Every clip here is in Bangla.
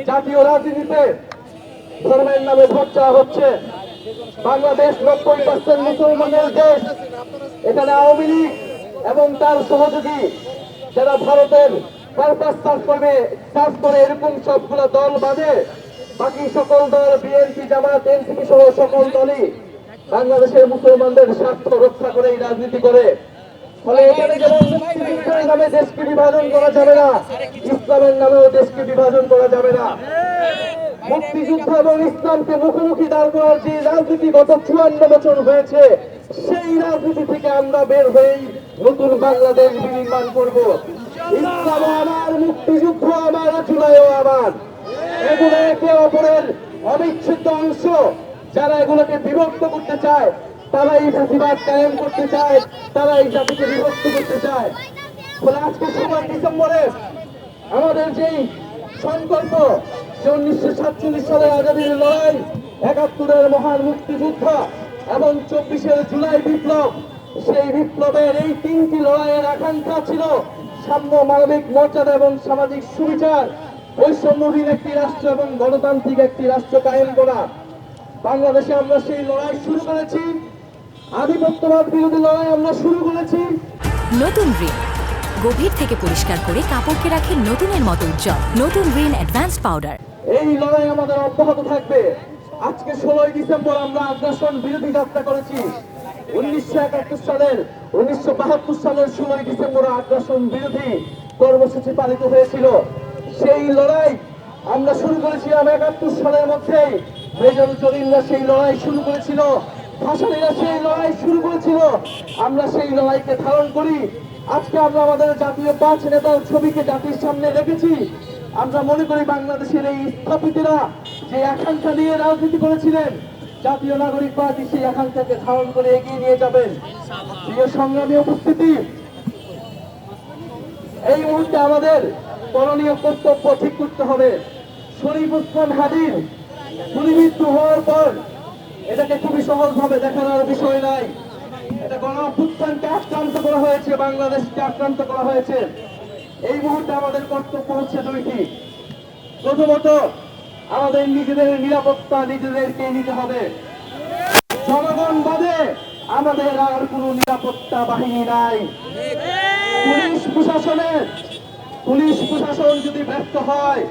জাতীয় রাজনীতিতে ধর্মের নামে ভোট চাওয়া হচ্ছে। বাংলাদেশ 90% মুসলমানের দেশ। এখানে আওয়ামী লীগ এবং তার সহযোগী যারা ভারতের পারপাস সার্চ করে এরকম সবগুলো দল বাদে বাকি সকল দল বিএনপি জামাত এনসিপি সহ সকল দলই বাংলাদেশের মুসলমানদের স্বার্থ রক্ষা করে এই রাজনীতি করে। ফলে এখানে যেমন মুক্তিযুদ্ধের নামে দেশকে বিভাজন করা যাবে না, ইসলামের নামেও দেশকে বিভাজন করা যাবে না। মুক্তিযুদ্ধ এবং ইসলামকে মুখোমুখি দাঁড় করার যে রাজনীতি গত 54 বছর হয়েছে, সেই রাজনীতি থেকে আমরা বের হয়েই নতুন বাংলাদেশ বিনির্মাণ করব। ইসলাম আমার, মুক্তিযুদ্ধ আমার, জুলাইও আমার। এগুলো একে অপরের অবিচ্ছেদ্য অংশ। যারা এগুলোকে বিভক্ত করতে চায়, তারা এই জাতিবাদ কায়েম করতে চায়, তারা এই জাতিকে বিভক্ত করতে চায়। ফলে আজকে 16 ডিসেম্বরে আমাদের যেই সংকল্প, যে 1947 সালের আজাদীর লড়াই, 71-এর মহান মুক্তিযুদ্ধ এবং 24-এর জুলাই বিপ্লব, সেই বিপ্লবের এই 3টি লড়াইয়ের আকাঙ্ক্ষা ছিল সাম্য, মানবিক মর্যাদা এবং সামাজিক সুবিচার, বৈষম্যহীন একটি রাষ্ট্র এবং গণতান্ত্রিক একটি রাষ্ট্র কায়েম করা। বাংলাদেশে আমরা সেই লড়াই শুরু করেছি, আধিপত্যবাদ বিরোধী লড়াই আমরা শুরু করেছি। নতুন রিন গভীর থেকে পরিষ্কার করে কাপড়কে রাখে নতুনের মতো উজ্জ্বল। নতুন রিন অ্যাডভান্সড পাউডার। এই লড়াই আমাদের অব্যাহত থাকবে। আজকে 16 ডিসেম্বর আমরা আগ্রাসন বিরোধী যাত্রা করেছি। 1971 সালের 1972 সালের 16 ডিসেম্বর আগ্রাসন বিরোধী কর্মসূচি পালিত হয়েছিল। সেই লড়াই আমরা শুরু করেছিলাম 71 সালের মধ্যেই। মেজর জলিলরা সেই লড়াই শুরু করেছিল, ভাসানীরা সেই লড়াই শুরু করেছিল। আমরা সেই লড়াইকে ধারণ করি। আজকে আমরা আমাদের জাতীয় 5 নেতার ছবিকে জাতির সামনে রেখেছি। আমরা মনে করি বাংলাদেশের এই স্থপতিরা যে আকাঙ্ক্ষা নিয়ে রাজনীতি করেছিলেন, জাতীয় নাগরিক পার্টি সেই আকাঙ্ক্ষাকে ধারণ করে এগিয়ে নিয়ে যাবেন। প্রিয় সংগ্রামী উপস্থিতি, এই মুহূর্তে আমাদের করণীয় কর্তব্য ঠিক করতে হবে। শরীফ ওসমান হাদির গুলিবিদ্ধ হওয়ার পর এটাকে খুবই সহজভাবে দেখানোর বিষয় নাই। এটা গণ অভ্যুত্থানকে আক্রান্ত করা হয়েছে, বাংলাদেশকে আক্রান্ত করা হয়েছে। এই মুহূর্তে আমাদের কর্তব্য হচ্ছে দুইটি। প্রথমত, আমাদের নিজেদের নিরাপত্তা নিজেদেরকে নিতে হবে। জনগণ বাদে আমাদের আর কোনো নিরাপত্তা বাহিনী নাই। পুলিশ প্রশাসন যদি ব্যর্থ হয়,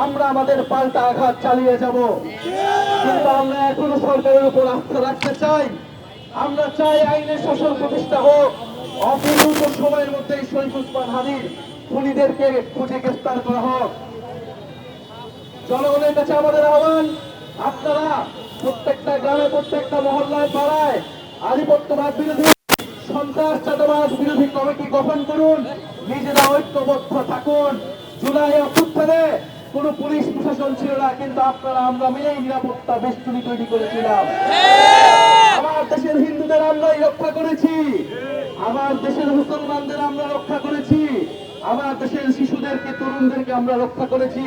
আমরা আমাদের পাল্টা আঘাত চালিয়ে যাব। কিন্তু আমরা এখনো সরকারের উপর আস্থা রাখতে চাই। আমরা চাই আইনের শাসন প্রতিষ্ঠা হোক। অপরিণত সময়ের মধ্যেই শরীফ ওসমান হাদির খুনিদেরকে খুঁজে গ্রেফতার করা হোক। জনগণের কাছে আমাদের আহ্বান, আপনারা প্রত্যেকটা গ্রামে, প্রত্যেকটা মহল্লায়, পাড়ায় আধিপত্যবাদ বিরোধী, সন্ত্রাস চাঁদাবাদ বিরোধী কমিটি গঠন করুন। নিজেরা ঐক্যবদ্ধ থাকুন। জুলাই অভ্যুত্থানে কোন পুলিশ প্রশাসন ছিল না, কিন্তু আমরা মিলেই নিরাপত্তা বেষ্টনী তৈরি করেছিলাম। আমার দেশের হিন্দুদের আমরাই রক্ষা করেছি, আমার দেশের মুসলমানদের আমরা রক্ষা করেছি, আমার দেশের শিশুদেরকে, তরুণদেরকে আমরা রক্ষা করেছি।